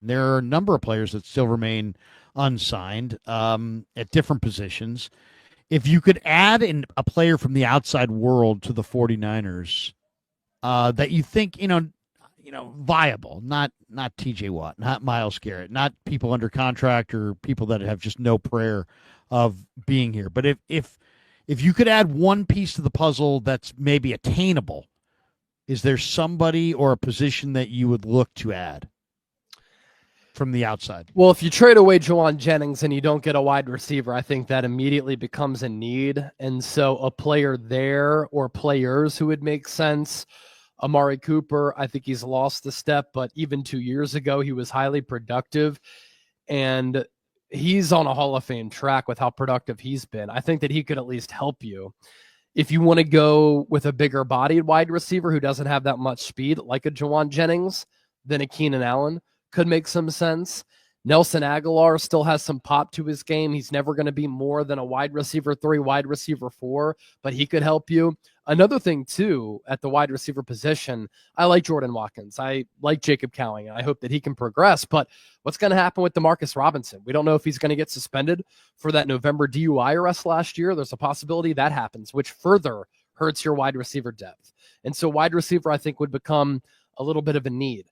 There are a number of players that still remain unsigned at different positions. If you could add in a player from the outside world to the 49ers that you think, viable, not TJ Watt, not Myles Garrett, not people under contract or people that have just no prayer of being here. But if you could add one piece to the puzzle that's maybe attainable, is there somebody or a position that you would look to add from the outside? Well, if you trade away Jauan Jennings and you don't get a wide receiver, I think that immediately becomes a need. And so a player there or players who would make sense. Amari Cooper, I think he's lost a step, but even 2 years ago, he was highly productive. And he's on a Hall of Fame track with how productive he's been. I think that he could at least help you. If you want to go with a bigger bodied wide receiver who doesn't have that much speed, like a Jauan Jennings, then a Keenan Allen could make some sense. Nelson Aguilar still has some pop to his game. He's never going to be more than a wide receiver 3, wide receiver 4, but he could help you. Another thing, too, at the wide receiver position, I like Jordan Watkins. I like Jacob Cowing. I hope that he can progress. But what's going to happen with Demarcus Robinson? We don't know if he's going to get suspended for that November DUI arrest last year. There's a possibility that happens, which further hurts your wide receiver depth. And so wide receiver, I think, would become a little bit of a need.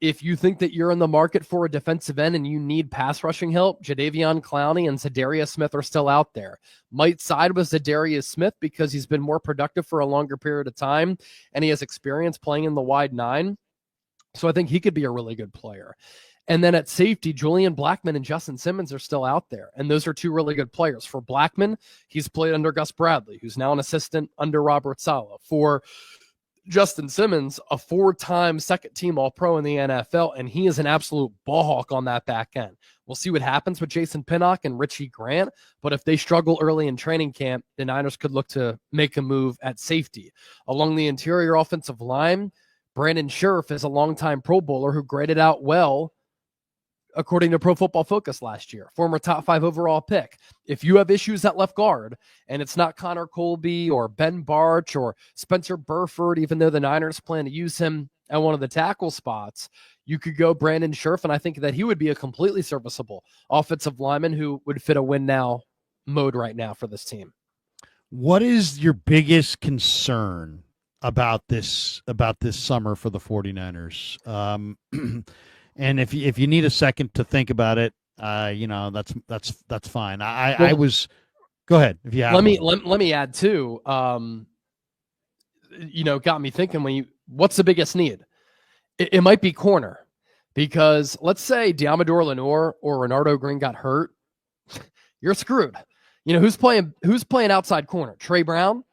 If you think that you're in the market for a defensive end and you need pass rushing help, Jadeveon Clowney and Zadarius Smith are still out there. Might side with Zadarius Smith because he's been more productive for a longer period of time and he has experience playing in the wide 9. So I think he could be a really good player. And then at safety, Julian Blackmon and Justin Simmons are still out there. And those are 2 really good players. For Blackmon, he's played under Gus Bradley, who's now an assistant under Robert Saleh. For Justin Simmons, a 4-time second-team All-Pro in the NFL, and he is an absolute ball hawk on that back end. We'll see what happens with Jason Pinnock and Richie Grant, but if they struggle early in training camp, the Niners could look to make a move at safety. Along the interior offensive line, Brandon Scherff is a longtime Pro Bowler who graded out well according to Pro Football Focus last year, former top 5 overall pick. If you have issues at left guard and it's not Connor Colby or Ben Barch or Spencer Burford, even though the Niners plan to use him at one of the tackle spots, you could go Brandon Scherff, and I think that he would be a completely serviceable offensive lineman who would fit a win now mode right now for this team. What is your biggest concern about this summer for the 49ers? And if you need a second to think about it, that's fine. I was go ahead if you have. Let me add too. Got me thinking what's the biggest need? It might be corner, because let's say Diamador Lenore or Renardo Green got hurt, you're screwed. Who's playing outside corner? Trey Brown.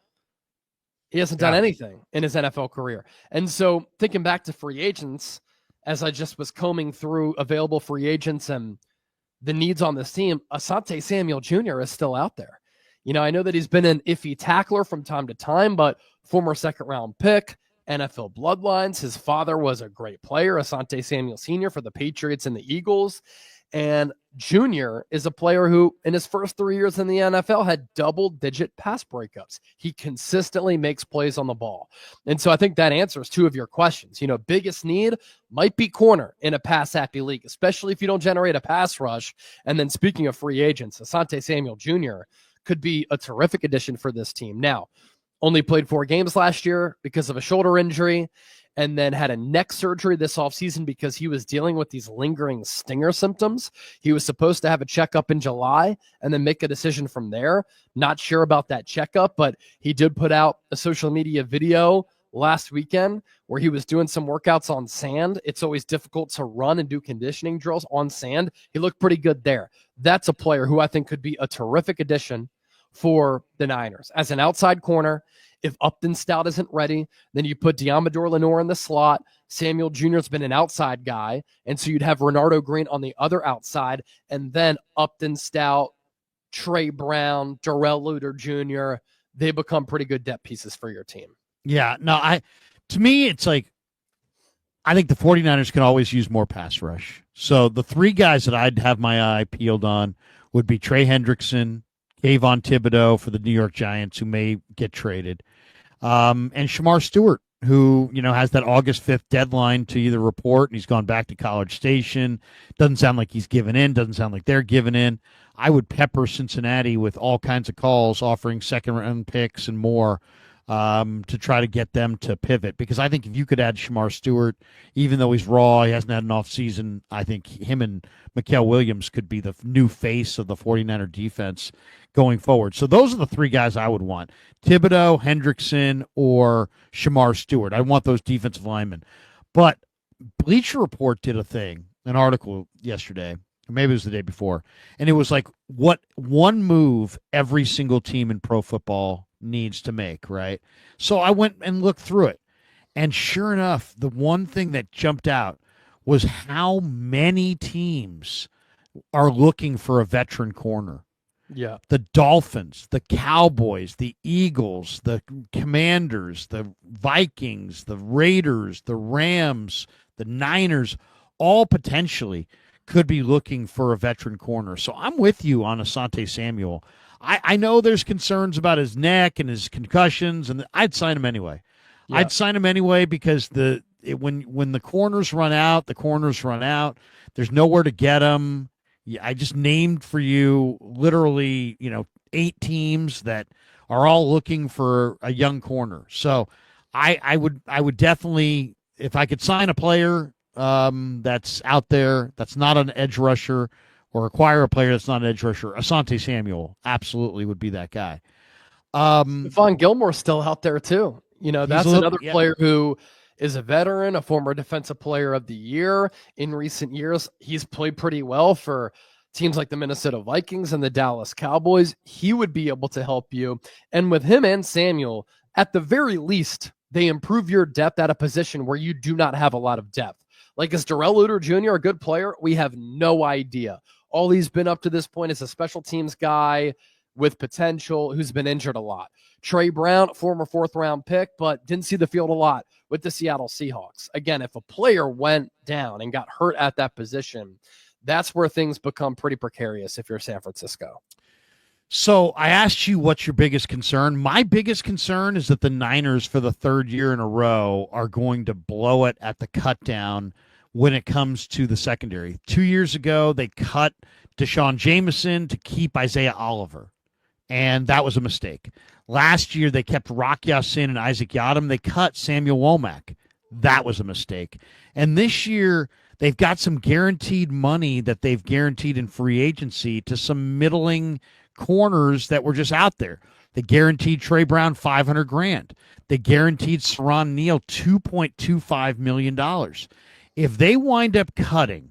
He hasn't done anything in his NFL career, and so thinking back to free agents. As I just was combing through available free agents and the needs on this team, Asante Samuel Jr. is still out there. I know that he's been an iffy tackler from time to time, but former 2nd-round pick, NFL bloodlines. His father was a great player, Asante Samuel Sr. for the Patriots and the Eagles. And Jr. is a player who, in his first 3 years in the NFL, had double-digit pass breakups. He consistently makes plays on the ball. And so I think that answers 2 of your questions. Biggest need might be corner in a pass-happy league, especially if you don't generate a pass rush. And then speaking of free agents, Asante Samuel Jr. could be a terrific addition for this team. Now, only played 4 games last year because of a shoulder injury, and then had a neck surgery this offseason because he was dealing with these lingering stinger symptoms. He was supposed to have a checkup in July and then make a decision from there. Not sure about that checkup, but he did put out a social media video last weekend where he was doing some workouts on sand. It's always difficult to run and do conditioning drills on sand. He looked pretty good there. That's a player who I think could be a terrific addition for the Niners. As an outside corner, if Upton Stout isn't ready, then you put Diamador Lenore in the slot. Samuel Jr. has been an outside guy, and so you'd have Renardo Green on the other outside, and then Upton Stout, Trey Brown, Darrell Luter Jr., they become pretty good depth pieces for your team. Yeah, no, to me, it's like, I think the 49ers can always use more pass rush. So the 3 guys that I'd have my eye peeled on would be Trey Hendrickson, Kayvon Thibodeau for the New York Giants, who may get traded, and Shermar Stewart who, has that August 5th deadline to either report, and he's gone back to College Station. Doesn't sound like he's given in. Doesn't sound like they're giving in. I would pepper Cincinnati with all kinds of calls offering second-round picks and more to try to get them to pivot. Because I think if you could add Shermar Stewart, even though he's raw, he hasn't had an off-season, I think him and Mikael Williams could be the new face of the 49er defense going forward. So those are the three guys I would want: Thibodeau, Hendrickson, or Shermar Stewart. I want those defensive linemen. But Bleacher Report did an article yesterday, or maybe it was the day before, and it was like what one move every single team in pro football needs to make, right? So I went and looked through it, and sure enough, the one thing that jumped out was how many teams are looking for a veteran corner. Yeah. The Dolphins, the Cowboys, the Eagles, the Commanders, the Vikings, the Raiders, the Rams, the Niners, all potentially could be looking for a veteran corner. So I'm with you on Asante Samuel. I know there's concerns about his neck and his concussions, and I'd sign him anyway. Yeah. I'd sign him anyway because when the corners run out, the corners run out. There's nowhere to get them. Yeah, I just named for you literally, 8 teams that are all looking for a young corner. So I would definitely, if I could sign a player that's out there that's not an edge rusher, or acquire a player that's not an edge rusher, Asante Samuel absolutely would be that guy. Stephon Gilmore's still out there too. That's another player who is a veteran, a former defensive player of the year. In recent years, he's played pretty well for teams like the Minnesota Vikings and the Dallas Cowboys. He would be able to help you. And with him and Samuel, at the very least, they improve your depth at a position where you do not have a lot of depth. Like, is Darrell Luter Jr. a good player? We have no idea. All he's been up to this point is a special teams guy with potential who's been injured a lot. Trey Brown, former 4th-round pick, but didn't see the field a lot with the Seattle Seahawks. Again, if a player went down and got hurt at that position, that's where things become pretty precarious if you're San Francisco. So I asked you what's your biggest concern. My biggest concern is that the Niners, for the 3rd year in a row, are going to blow it at the cut down when it comes to the secondary. 2 years ago, they cut Deshaun Jameson to keep Isaiah Oliver, and that was a mistake. Last year, they kept Rock Ya-Sin and Isaac Yiadom. They cut Samuel Womack. That was a mistake. And this year, they've got some guaranteed money that they've guaranteed in free agency to some middling corners that were just out there. They guaranteed Trey Brown $500,000. They guaranteed Saron Neal $2.25 million. If they wind up cutting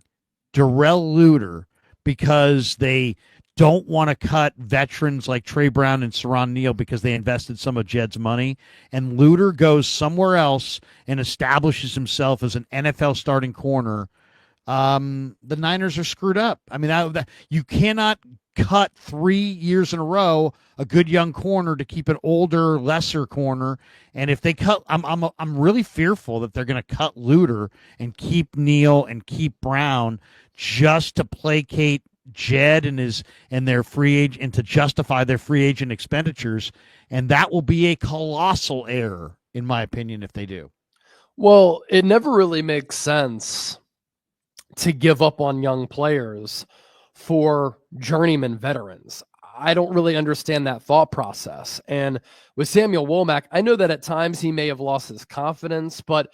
Darrell Luter because they don't want to cut veterans like Trey Brown and Saron Neal because they invested some of Jed's money, and Luter goes somewhere else and establishes himself as an NFL starting corner, the Niners are screwed up. I mean, you cannot cut 3 years in a row a good young corner to keep an older, lesser corner. And if they cut, I'm really fearful that they're going to cut Luter and keep Neal and keep Brown just to placate Jed and their free agent, and to justify their free agent expenditures. And that will be a colossal error, in my opinion, if they do. Well, it never really makes sense to give up on young players for journeyman veterans. I don't really understand that thought process. And with Samuel Womack, I know that at times he may have lost his confidence, but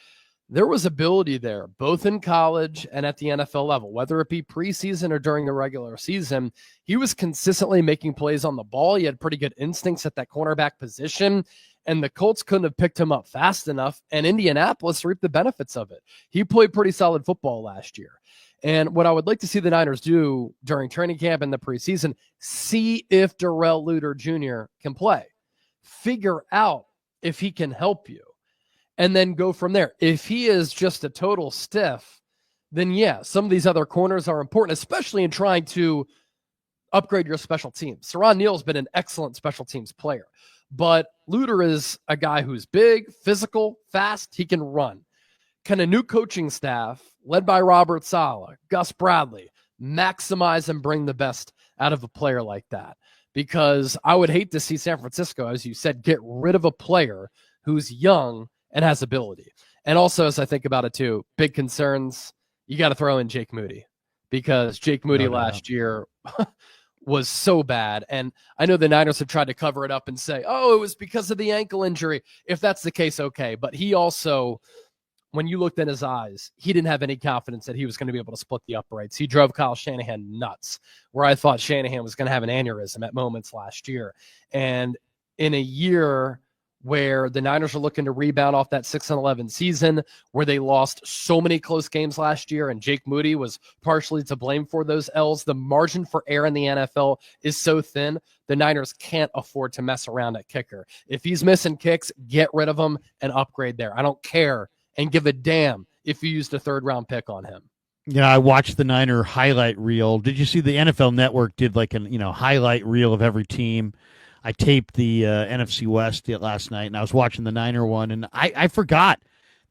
there was ability there, both in college and at the NFL level, whether it be preseason or during the regular season. He was consistently making plays on the ball. He had pretty good instincts at that cornerback position, and the Colts couldn't have picked him up fast enough, and Indianapolis reaped the benefits of it. He played pretty solid football last year. And what I would like to see the Niners do during training camp and the preseason, see if Darrell Luter Jr. can play. Figure out if he can help you, and then go from there. If he is just a total stiff, then yeah, some of these other corners are important, especially in trying to upgrade your special teams. Saron Neal's been an excellent special teams player, but Luter is a guy who's big, physical, fast. He can run. Can a new coaching staff, led by Robert Saleh, Gus Bradley, maximize and bring the best out of a player like that? Because I would hate to see San Francisco, as you said, get rid of a player who's young and has ability. And also, as I think about it too, big concerns, you got to throw in Jake Moody, because Jake Moody last year was so bad. And I know the Niners have tried to cover it up and say, oh, it was because of the ankle injury. If that's the case, okay. But he also, when you looked in his eyes, he didn't have any confidence that he was going to be able to split the uprights. He drove Kyle Shanahan nuts, where I thought Shanahan was going to have an aneurysm at moments last year. And in a year where the Niners are looking to rebound off that 6-11 season, where they lost so many close games last year, and Jake Moody was partially to blame for those L's. The margin for error in the NFL is so thin, the Niners can't afford to mess around at kicker. If he's missing kicks, get rid of him and upgrade there. I don't care and give a damn if you used a third-round pick on him. Yeah, I watched the Niner highlight reel. Did you see the NFL Network did like an highlight reel of every team? I taped the NFC West last night, and I was watching the Niner one, and I forgot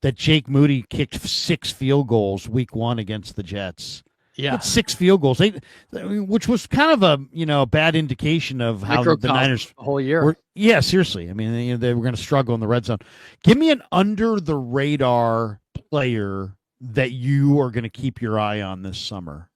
that Jake Moody kicked 6 field goals week 1 against the Jets. Yeah, 6 field goals, which was kind of a bad indication of how the Niners the whole year. Yeah, seriously. I mean, they were going to struggle in the red zone. Give me an under the radar player that you are going to keep your eye on this summer.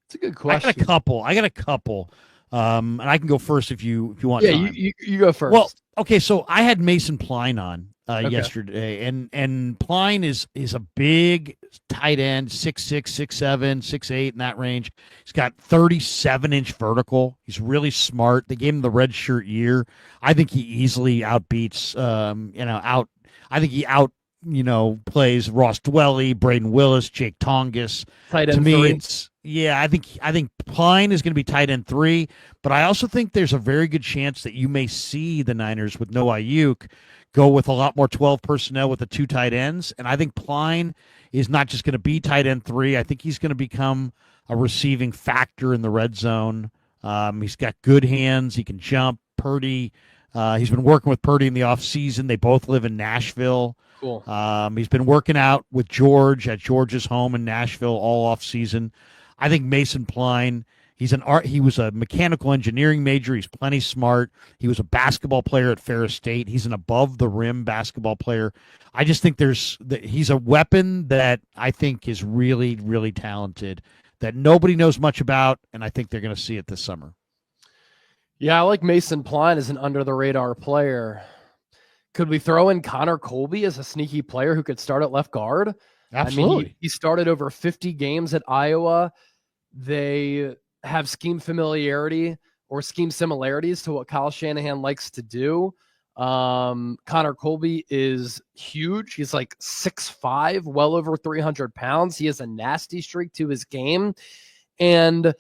It's a good question. I got a couple. And I can go first if you want. Yeah, you go first. Well, okay. So I had Mason Pline on yesterday, and Pline is a big tight end, 6'6", 6'7", 6'8", in that range. He's got 37-inch vertical. He's really smart. They gave him the red shirt year. I think he easily outbeats. I think he plays Ross Dwelly, Braden Willis, Jake Tongas. Tight end to me, 3. I think Pline is going to be tight end 3, but I also think there's a very good chance that you may see the Niners with no Ayuk go with a lot more 12 personnel with the 2 tight ends, and I think Pline is not just going to be tight end 3. I think he's going to become a receiving factor in the red zone. He's got good hands. He can jump. Purdy, he's been working with Purdy in the offseason. They both live in Nashville. Cool. He's been working out with George at George's home in Nashville all offseason. I think Mason Pline, he was a mechanical engineering major. He's plenty smart. He was a basketball player at Ferris State. He's an above-the-rim basketball player. I just think he's a weapon that I think is really, really talented that nobody knows much about, and I think they're going to see it this summer. Yeah, I like Mason Pline as an under-the-radar player. Could we throw in Connor Colby as a sneaky player who could start at left guard? Absolutely. I mean, he started over 50 games at Iowa. They have scheme familiarity or scheme similarities to what Kyle Shanahan likes to do. Connor Colby is huge. He's like 6'5", well over 300 pounds. He has a nasty streak to his game. And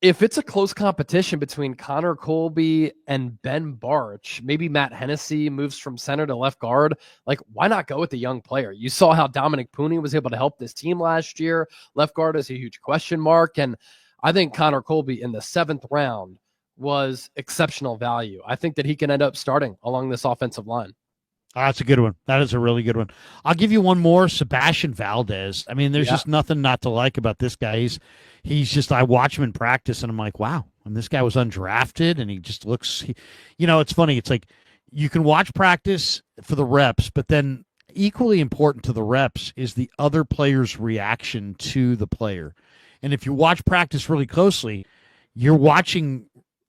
if it's a close competition between Connor Colby and Ben Barch, maybe Matt Hennessy moves from center to left guard, like, why not go with the young player? You saw how Dominic Pooney was able to help this team last year. Left guard is a huge question mark. And I think Connor Colby in the 7th round was exceptional value. I think that he can end up starting along this offensive line. That's a good one. That is a really good one. I'll give you one more, Sebastian Valdez. I mean, there's just nothing not to like about this guy. He's just, I watch him in practice and I'm like, wow. And this guy was undrafted and he just looks, it's funny. It's like you can watch practice for the reps, but then equally important to the reps is the other player's reaction to the player. And if you watch practice really closely, you're watching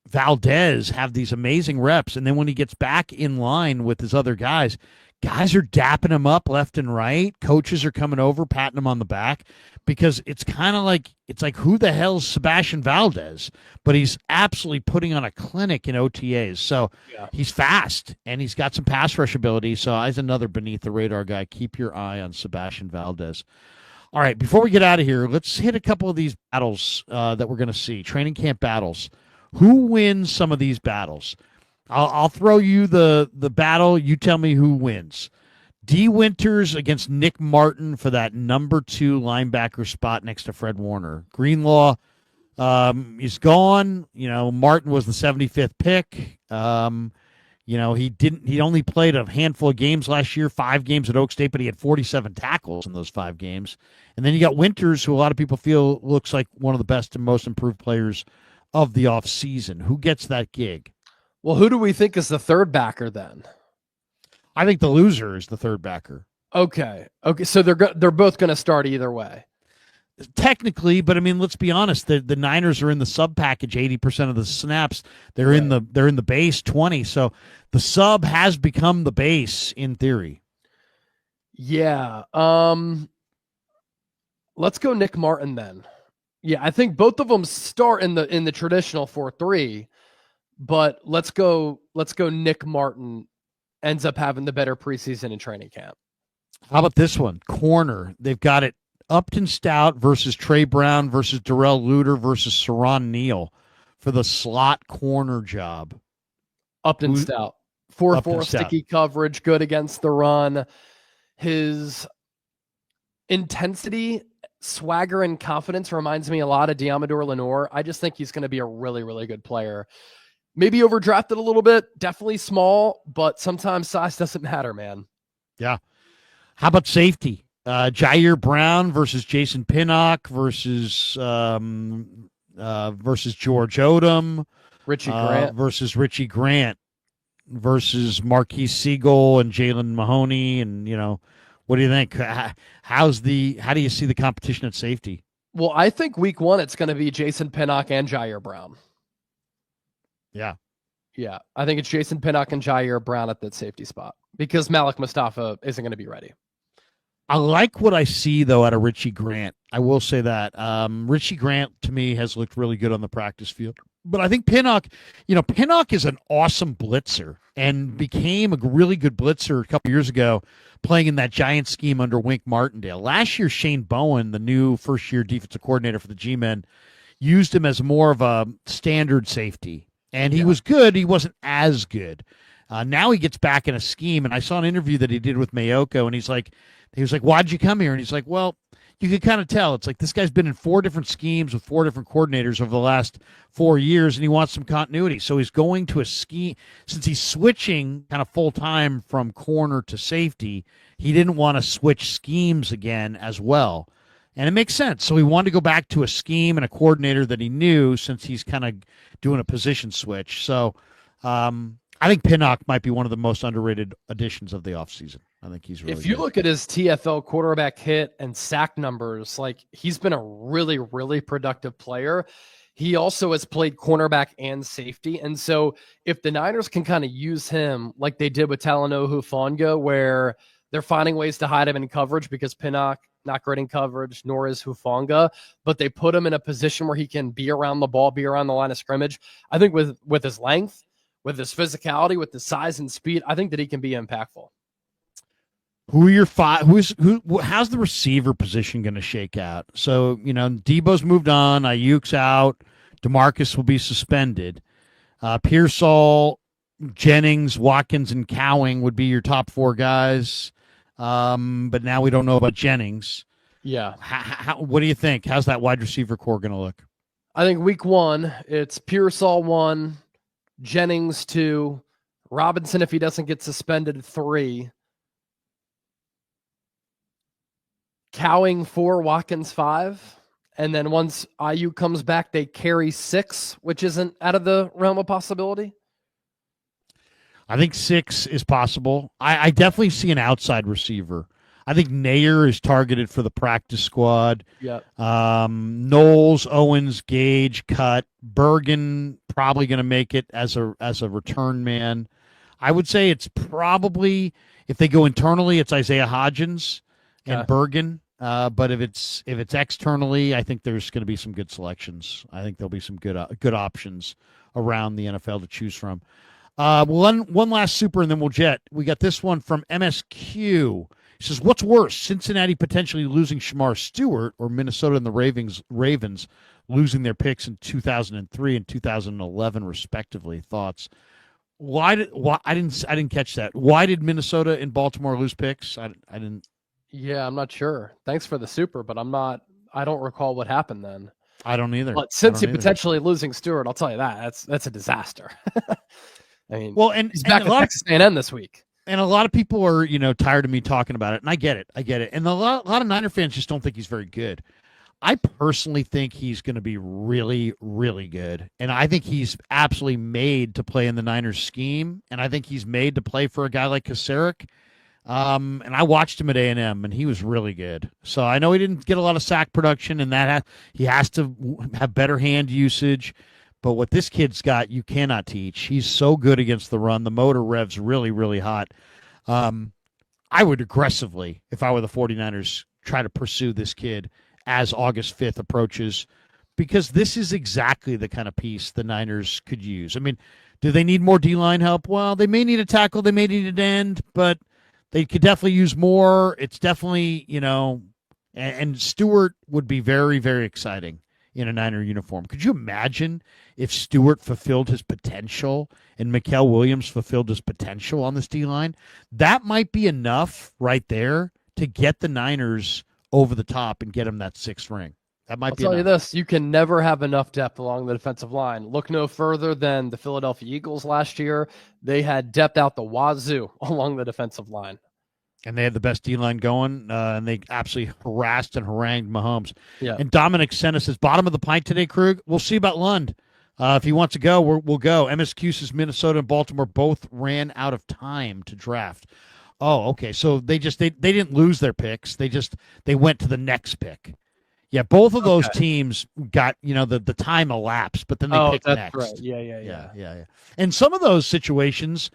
Valdez have these amazing reps, and then when he gets back in line with his other guys are dapping him up left and right. Coaches are coming over, patting him on the back, because it's kind of like, who the hell's Sebastian Valdez? But he's absolutely putting on a clinic in OTAs. So he's fast, and he's got some pass rush ability. So he's another beneath the radar guy. Keep your eye on Sebastian Valdez. All right, before we get out of here, let's hit a couple of these battles that we're going to see, training camp battles. Who wins some of these battles? I'll throw you the battle. You tell me who wins. D. Winters against Nick Martin for that number 2 linebacker spot next to Fred Warner. Greenlaw is gone. Martin was the 75th pick. He only played a handful of games last year, 5 games at Oak State, but he had 47 tackles in those 5 games. And then you got Winters, who a lot of people feel looks like one of the best and most improved players of the offseason. Who gets that gig? Well, who do we think is the third backer then? I think the loser is the third backer. Okay. So they're both going to start either way. Technically, but I mean, let's be honest. The Niners are in the sub package 80% of the snaps. They're in the base 20. So the sub has become the base in theory. Yeah. Let's go Nick Martin then. Yeah, I think both of them start in the traditional 4-3, but let's go Nick Martin ends up having the better preseason and training camp. How about this one? Corner. They've got it Upton Stout versus Trey Brown versus Darrell Luter versus Saron Neal for the slot corner job. Upton Stout. 4-4 sticky coverage, good against the run. His intensity, swagger, and confidence reminds me a lot of Diamador Lenore. I just think he's going to be a really, really good player. Maybe overdrafted a little bit, definitely small, but sometimes size doesn't matter, man. Yeah. How about safety? Jair Brown versus Jason Pinnock versus George Odom. Richie Grant versus Richie Grant versus Marquise Siegel and Jalen Mahoney. And, what do you think? How do you see the competition at safety? Well, I think week 1, it's going to be Jason Pinnock and Jair Brown. Yeah. Yeah. I think it's Jason Pinnock and Jair Brown at that safety spot because Malik Mustafa isn't going to be ready. I like what I see, though, out of Richie Grant. I will say that. Richie Grant, to me, has looked really good on the practice field. But I think Pinnock is an awesome blitzer and became a really good blitzer a couple years ago playing in that giant scheme under Wink Martindale. Last year, Shane Bowen, the new first-year defensive coordinator for the G-Men, used him as more of a standard safety. And he was good. He wasn't as good. Now he gets back in a scheme. And I saw an interview that he did with Mayoko, and he was like, why'd you come here? And he's like, well, you could kind of tell. It's like this guy's been in 4 different schemes with 4 different coordinators over the last 4 years, and he wants some continuity. So he's going to a scheme. Since he's switching kind of full-time from corner to safety, he didn't want to switch schemes again as well. And it makes sense. So he wanted to go back to a scheme and a coordinator that he knew since he's kind of doing a position switch. So I think Pinnock might be one of the most underrated additions of the offseason. I think he's really If you look at his TFL quarterback hit and sack numbers, like he's been a really, really productive player. He also has played cornerback and safety. And so if the Niners can kind of use him like they did with Talanoa Hufanga, where they're finding ways to hide him in coverage because Pinnock not great in coverage, nor is Hufanga, but they put him in a position where he can be around the ball, be around the line of scrimmage. I think with his length, with his physicality, with the size and speed, I think that he can be impactful. Who are your 5? How's the receiver position going to shake out? So, Debo's moved on. Ayuk's out. DeMarcus will be suspended. Pearsall, Jennings, Watkins, and Cowing would be your top 4 guys. But now we don't know about Jennings. Yeah. What do you think? How's that wide receiver core going to look? I think week 1, it's Pearsall 1, Jennings 2, Robinson, if he doesn't get suspended, 3, Cowing 4, Watkins 5, and then once IU comes back, they carry 6, which isn't out of the realm of possibility. I think 6 is possible. I definitely see an outside receiver. I think Nair is targeted for the practice squad. Yeah. Knowles, Owens, Gage, Cut. Bergen probably going to make it as a return man. I would say it's probably, if they go internally, it's Isaiah Hodgins and Bergen. But if it's externally, I think there's going to be some good selections. I think there'll be some good options around the NFL to choose from. One last super, and then we'll jet. We got this one from MSQ. He says, what's worse, Cincinnati potentially losing Shermar Stewart or Minnesota and the Ravens losing their picks in 2003 and 2011, respectively? Thoughts? I didn't catch that. Why did Minnesota and Baltimore lose picks? I didn't. Yeah, I'm not sure. Thanks for the super, but I don't recall what happened then. I don't either. But since he potentially losing Stewart, I'll tell you that's a disaster. I mean, well, and he's back at Texas A&M this week. And a lot of people are, tired of me talking about it, and I get it. And a lot of Niner fans just don't think he's very good. I personally think he's going to be really, really good. And I think he's absolutely made to play in the Niners scheme. And I think he's made to play for a guy like Kasarik. And I watched him at A&M, and he was really good. So I know he didn't get a lot of sack production, and he has to have better hand usage. But what this kid's got, you cannot teach. He's so good against the run. The motor revs really, really hot. I would aggressively, if I were the 49ers, try to pursue this kid as August 5th approaches, because this is exactly the kind of piece the Niners could use. I mean, do they need more D-line help? Well, they may need a tackle. They may need an end, but they could definitely use more. It's definitely, and Stewart would be very, very exciting in a Niner uniform. Could you imagine if Stewart fulfilled his potential and Mikael Williams fulfilled his potential on this D-line? That might be enough right there to get the Niners over the top and get him that 6th ring. That might be enough. I'll tell you this, you can never have enough depth along the defensive line. Look no further than the Philadelphia Eagles last year. They had depth out the wazoo along the defensive line. And they had the best D-line going, and they absolutely harassed and harangued Mahomes. Yeah. And Dominic sent us his bottom of the pint today, Krug. We'll see about Lund. If he wants to go, we'll go. MSQ's Minnesota and Baltimore both ran out of time to draft. Oh, okay. So they didn't lose their picks. They went to the next pick. Yeah, both of those teams got, the time elapsed, but then they picked next. Right. Yeah. And some of those situations,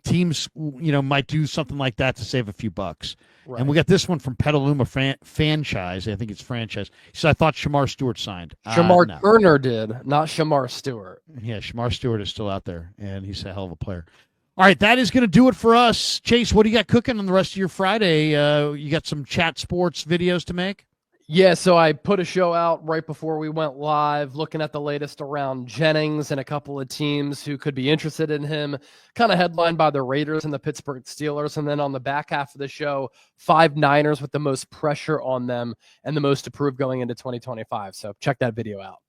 teams, might do something like that to save a few bucks. Right. And we got this one from Petaluma Franchise. I think it's franchise. He said, I thought Shermar Stewart signed. Shermar Turner did, not Shermar Stewart. Yeah, Shermar Stewart is still out there, and he's a hell of a player. All right, that is going to do it for us. Chase, what do you got cooking on the rest of your Friday? You got some chat sports videos to make? Yeah, so I put a show out right before we went live, looking at the latest around Jennings and a couple of teams who could be interested in him, kind of headlined by the Raiders and the Pittsburgh Steelers. And then on the back half of the show, 5 Niners with the most pressure on them and the most to prove going into 2025. So check that video out.